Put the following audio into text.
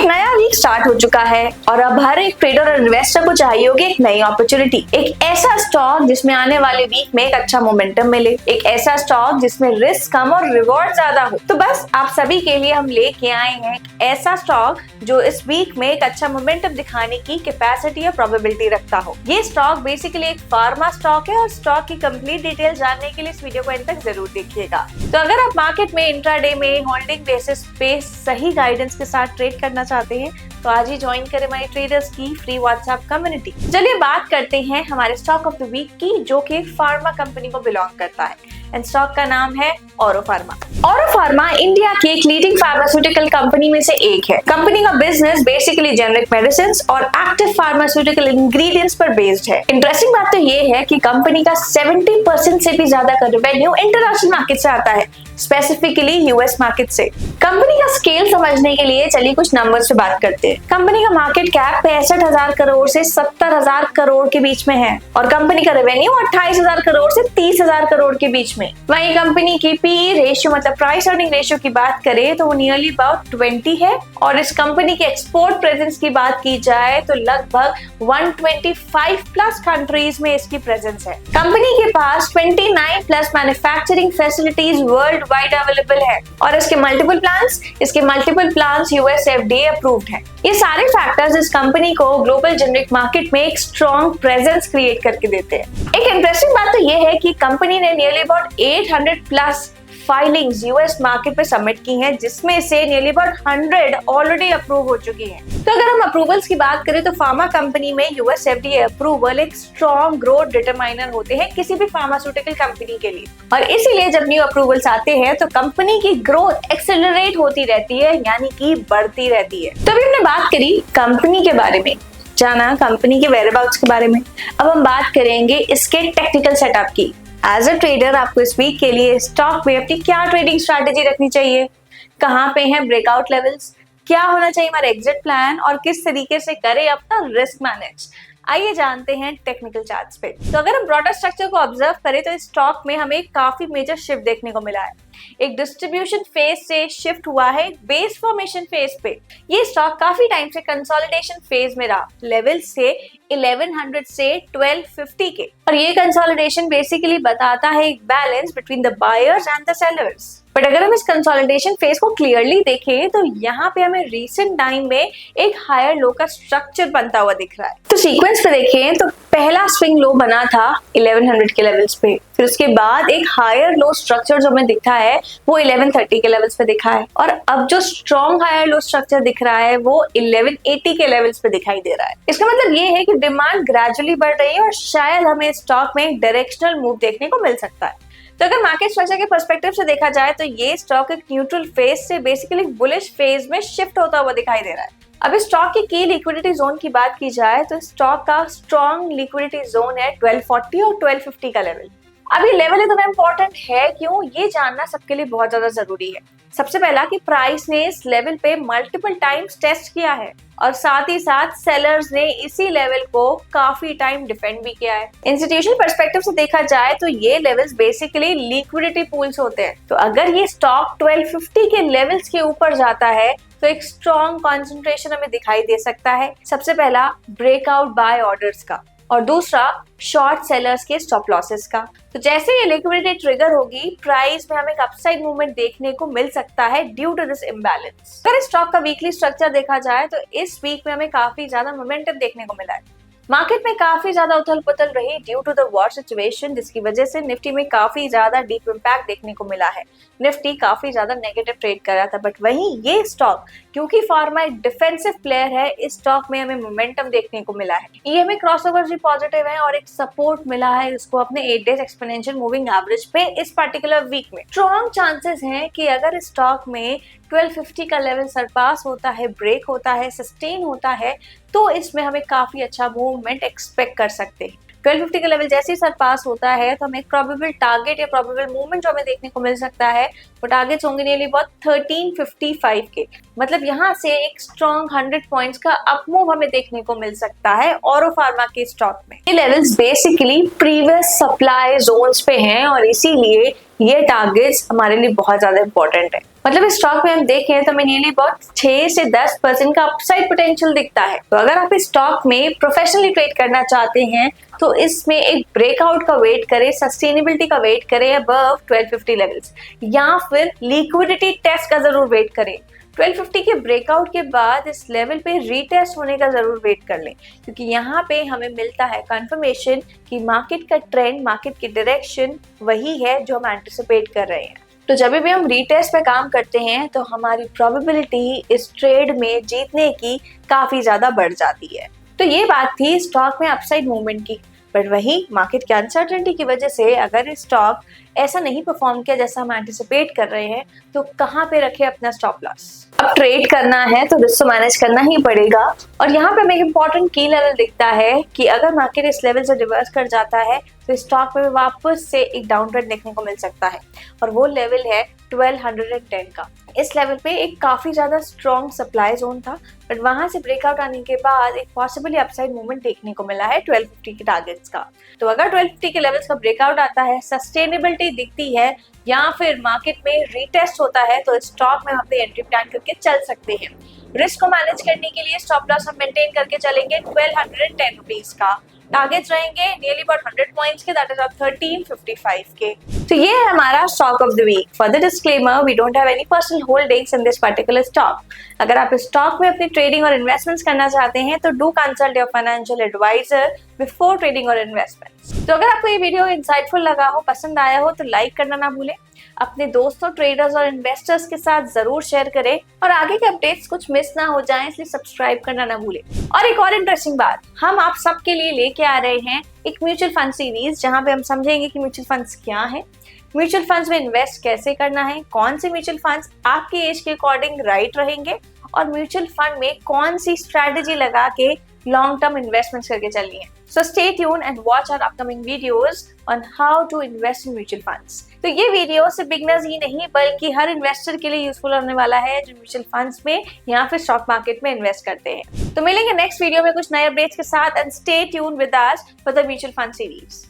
नया week start हो चुका है और अब हर एक ट्रेडर और इन्वेस्टर को चाहिए होगी एक नई अपॉर्चुनिटी, एक ऐसा स्टॉक जिसमें आने वाले वीक में एक अच्छा मोमेंटम मिले, एक ऐसा स्टॉक जिसमें रिस्क कम और रिवॉर्ड ज्यादा हो। तो बस आप सभी के लिए हम लेके आए हैं एक ऐसा स्टॉक जो इस वीक में एक अच्छा मोमेंटम दिखाने की कैपेसिटी और प्रोबेबिलिटी रखता हो। ये स्टॉक बेसिकली एक फार्मा स्टॉक है और स्टॉक की कंप्लीट डिटेल जानने के लिए इस वीडियो को एंड तक जरूर देखिएगा। तो अगर आप मार्केट में इंट्राडे में होल्डिंग बेसिस पे सही गाइडेंस के साथ ट्रेड करना चाहते हैं तो आज ही ज्वाइन करें हमारी ट्रेडर्स की फ्री व्हाट्सएप कम्युनिटी। चलिए बात करते हैं हमारे स्टॉक ऑफ द वीक की, जो कि फार्मा कंपनी को बिलोंग करता है एंड स्टॉक का नाम है औरो फार्मा। औरो फार्मा इंडिया की एक लीडिंग फार्मास्यूटिकल कंपनी में से एक है। कंपनी का बिजनेस बेसिकली जेनरिक मेडिसिन और एक्टिव फार्मास्यूटिकल इंग्रेडिएंट्स पर बेस्ड है। इंटरेस्टिंग बात तो ये है कि कंपनी का 70% से भी ज्यादा का रेवेन्यू इंटरनेशनल मार्केट से आता है, स्पेसिफिकली यूएस मार्केट से। कंपनी का स्केल समझने के लिए चलिए कुछ नंबर्स पे बात करते हैं। कंपनी का मार्केट कैप 65,000 करोड़ से 70,000 करोड़ के बीच में है और कंपनी का रेवेन्यू 28,000 करोड़ से 30,000 करोड़ के बीच में। वहीं कंपनी की पीई रेशियो मतलब प्राइस अर्निंग रेशियो की बात करें तो वो नियरली अबाउट 20 है और इस कंपनी के एक्सपोर्ट प्रेजेंस की बात की जाए तो लगभग 125 प्लस कंट्रीज में इसकी प्रेजेंस है। कंपनी के पास 29 plus manufacturing facilities world wide available है और इसके multiple plans US FDA approved है। ये सारे फैक्टर्स इस कंपनी को ग्लोबल जेनरिक मार्केट में एक स्ट्रॉन्ग प्रेजेंस क्रिएट करके देते हैं। एक इंटरेस्टिंग बात तो ये है कि कंपनी ने nearly about 800 plus filings US market पे सबमिट की हैं, जिसमें से नियरली अबाउट 100 ऑलरेडी अप्रूव हो चुकी हैं। तो अगर हम अप्रूवल्स की बात करें तो फार्मा कंपनी में यूएस एफडीए अप्रूवल एक स्ट्रॉन्ग ग्रोथ डिटरमाइनर होते हैं किसी भी फार्मास्यूटिकल कंपनी के लिए और इसीलिए जब न्यू अप्रूवल्स आते हैं तो कंपनी की ग्रोथ एक्सेलरेट होती रहती है, यानी कि बढ़ती रहती है। तो अभी हमने बात करी कंपनी के बारे में, जाना कंपनी के वेयरअबाउट्स के बारे में। अब हम बात करेंगे इसके टेक्निकल सेटअप की। एज अ ट्रेडर आपको इस वीक के लिए स्टॉक में अपनी क्या ट्रेडिंग स्ट्रैटेजी रखनी चाहिए, कहाँ पे है ब्रेकआउट लेवल्स, क्या होना चाहिए हमारा एग्जिट प्लान और किस तरीके से करें अपना रिस्क मैनेज। आइए जानते हैं टेक्निकल चार्ट्स पे। तो अगर हम ब्रॉडर स्ट्रक्चर को ऑब्जर्व करें तो इस स्टॉक में हमें काफी मेजर शिफ्ट देखने को मिला है। एक डिस्ट्रीब्यूशन फेज से शिफ्ट हुआ है बेस फॉर्मेशन फेज पे। ये स्टॉक काफी टाइम से कंसोलिडेशन फेज में रहा, लेवल से 1100 से 1250 के, और ये कंसोलिडेशन बेसिकली बताता है एक balance between the buyers and the sellers. But अगर हम इस कंसोलिडेशन फेज को क्लियरली देखें तो यहाँ पे हमें रीसेंट टाइम में एक हायर लो का स्ट्रक्चर बनता हुआ दिख रहा है। तो सीक्वेंस पे देखें तो पहला स्विंग लो बना था 1100 के लेवल्स पे, फिर उसके बाद एक हायर लो स्ट्रक्चर जो हमें दिखा है वो 1130 के लेवल्स पे दिखा है और अब जो स्ट्रॉन्ग हायर लो स्ट्रक्चर दिख रहा है वो 1180 के लेवल्स पे दिखाई दे रहा है। इसका मतलब ये है कि डिमांड ग्रेजुअली बढ़ रही है और शायद हमें स्टॉक में एक डायरेक्शनल मूव देखने को मिल सकता है। तो अगर मार्केट स्ट्रक्चर के पर्सपेक्टिव से देखा जाए तो ये स्टॉक एक न्यूट्रल फेज से बेसिकली बुलिश फेज में शिफ्ट होता हुआ दिखाई दे रहा है। अब इस स्टॉक की की लिक्विडिटी जोन की बात की जाए तो स्टॉक का स्ट्रॉन्ग लिक्विडिटी जोन है 1240 और 1250 का लेवल। अब ये लेवल इतना इंपॉर्टेंट है क्यों, ये जानना सबके लिए बहुत ज्यादा जरूरी है। सबसे पहला कि प्राइस ने इस लेवल पे मल्टीपल टाइम्स टेस्ट किया है और साथ ही साथ सेलर्स ने इसी लेवल को काफी टाइम डिफेंड भी किया है। इंस्टीट्यूशनल पर्सपेक्टिव से देखा जाए तो ये लेवल्स बेसिकली लिक्विडिटी पूल्स होते हैं। तो अगर ये स्टॉक 1250 के लेवल्स के ऊपर जाता है तो एक स्ट्रॉन्ग कॉन्सेंट्रेशन हमें दिखाई दे सकता है। सबसे पहला ब्रेकआउट बाय ऑर्डर्स का और दूसरा शॉर्ट सेलर्स के स्टॉप लॉसेस का। तो जैसे ये लिक्विडिटी ट्रिगर होगी प्राइस में हमें एक अपसाइड मूवमेंट देखने को मिल सकता है ड्यू टू दिस इम्बैलेंस। अगर स्टॉक का वीकली स्ट्रक्चर देखा जाए तो इस वीक में हमें काफी ज्यादा मोमेंटम देखने को मिला है। मार्केट में काफी ज्यादा उथल पुथल रही due to the war situation, जिसकी वजह से निफ्टी में काफी ज्यादा डीप इम्पैक्ट देखने को मिला है। निफ्टी काफी ज्यादा नेगेटिव ट्रेड कर रहा था, बट वहीं ये स्टॉक क्योंकि फार्मा एक डिफेंसिव प्लेयर है, इस स्टॉक में हमें मोमेंटम देखने को मिला है। ईएमए क्रॉसओवर्स भी पॉजिटिव है और एक सपोर्ट मिला है इसको अपने 8 डेज एक्सपोनेंशियल मूविंग एवरेज पे इस पर्टिकुलर वीक में। स्ट्रॉन्ग चांसेस हैं कि अगर स्टॉक में 1250 का लेवल सरपास होता है, ब्रेक होता है, सस्टेन होता है तो इसमें हमें काफी अच्छा मूवमेंट एक्सपेक्ट कर सकते हैं। 1250 का लेवल जैसे ही सरपास होता है तो हमें प्रोबेबल टारगेट या प्रोबेबल मूवमेंट जो हमें देखने को मिल सकता है वो टारगेट्स होंगे नियरली बहुत 1355 के, मतलब यहाँ से एक स्ट्रॉन्ग 100 पॉइंट्स का अप मूव हमें देखने को मिल सकता है औरो फार्मा के स्टॉक में। ये levels basically previous supply zones पे हैं और इसीलिए ये टारगेट्स हमारे लिए बहुत ज्यादा इंपॉर्टेंट है। मतलब इस स्टॉक में हम देखें तो हमें नियरली बहुत 6 से 10% का अपसाइड पोटेंशियल दिखता है। तो अगर आप इस स्टॉक में प्रोफेशनली ट्रेड करना चाहते हैं तो इसमें एक ब्रेकआउट का वेट करें, सस्टेनेबिलिटी का वेट करें अबव 1250 लेवल्स, या फिर लिक्विडिटी टेस्ट का जरूर वेट करें। 1250 के ब्रेकआउट के बाद इस लेवल पे रीटेस्ट होने का जरूर वेट कर लें, क्योंकि यहाँ पे हमें मिलता है कंफर्मेशन कि मार्केट का ट्रेंड, मार्केट की डायरेक्शन वही है जो हम एंटिसिपेट कर रहे हैं। तो जब भी हम रीटेस्ट पे काम करते हैं तो हमारी प्रोबेबिलिटी इस ट्रेड में जीतने की काफी ज्यादा बढ़ जाती है। तो ये बात थी स्टॉक में अपसाइड मूवमेंट की। बट वही मार्केट की अनसर्टेनिटी की वजह से अगर स्टॉक ऐसा नहीं परफॉर्म किया जैसा हम एंटिसिपेट कर रहे हैं तो कहाँ पे रखे अपना स्टॉप लॉस। अब ट्रेड करना है तो रिस्क मैनेज करना ही पड़ेगा, और यहाँ पे हमें एक इम्पोर्टेंट की लेवल दिखता है कि अगर मार्केट इस लेवल से रिवर्स कर जाता है तो स्टॉक में वापस से एक डाउन ट्रेंड देखने को मिल सकता है, और वो लेवल है 1210 का। इस लेवल पे एक काफी ज्यादा स्ट्रॉन्ग सप्लाई जोन था, बट वहां से ब्रेकआउट आने के बाद एक पॉसिबली अपसाइड मूवमेंट देखने को मिला है 1250 के टारगेट्स का। तो अगर 1250 के लेवल्स का ब्रेकआउट आता है, सस्टेनेबिलिटी दिखती है, या फिर मार्केट में रीटेस्ट होता है तो स्टॉक में हम अपनी एंट्री प्लान करके चल सकते हैं। रिस्क को मैनेज करने के लिए स्टॉप लॉस हम मेंटेन करके चलेंगे 1210 रुपीज का। टारगेट्स रहेंगे नियरली अबाउट 100 पॉइंट्स के, दैट इज 1355 के। तो ये है हमारा stock of the week. For the disclaimer, we don't have any personal holdings in this particular stock. अगर आप इस स्टॉक में अपनी ट्रेडिंग और इन्वेस्टमेंट्स करना चाहते हैं तो do consult your financial advisor before trading और इन्वेस्टमेंट्स। तो अगर आपको ये वीडियो इंसाइटफुल लगा हो, पसंद आया हो, तो लाइक करना ना भूलें। अपने दोस्तों, ट्रेडर्स और इन्वेस्टर्स के साथ जरूर शेयर करें, और आगे के अपडेट्स कुछ मिस ना हो जाएं इसलिए सब्सक्राइब करना ना भूलें। और एक और इंटरेस्टिंग बात, हम आप सबके लिए लेके आ रहे हैं एक म्यूचुअल फंड सीरीज, जहां पे हम समझेंगे कि म्यूचुअल फंड्स क्या है, म्यूचुअल फंड्स में इन्वेस्ट कैसे करना है, कौन से म्यूचुअल फंड्स आपके एज के अकॉर्डिंग राइट रहेंगे, और म्यूचुअल फंड में कौन सी स्ट्रैटेजी लगा के लॉन्ग टर्म इन्वेस्टमेंट्स करके चलनी है। So stay tuned and watch our upcoming videos on how to invest in mutual funds. तो ये वीडियो सिर्फ बिगनर्स ही नहीं बल्कि हर इन्वेस्टर के लिए यूजफुल होने वाला है जो म्यूचुअल फंड्स में या फिर स्टॉक मार्केट में इन्वेस्ट करते हैं। तो मिलेंगे नेक्स्ट वीडियो में कुछ नए अपडेट्स के साथ, and stay tuned with us for the mutual fund series.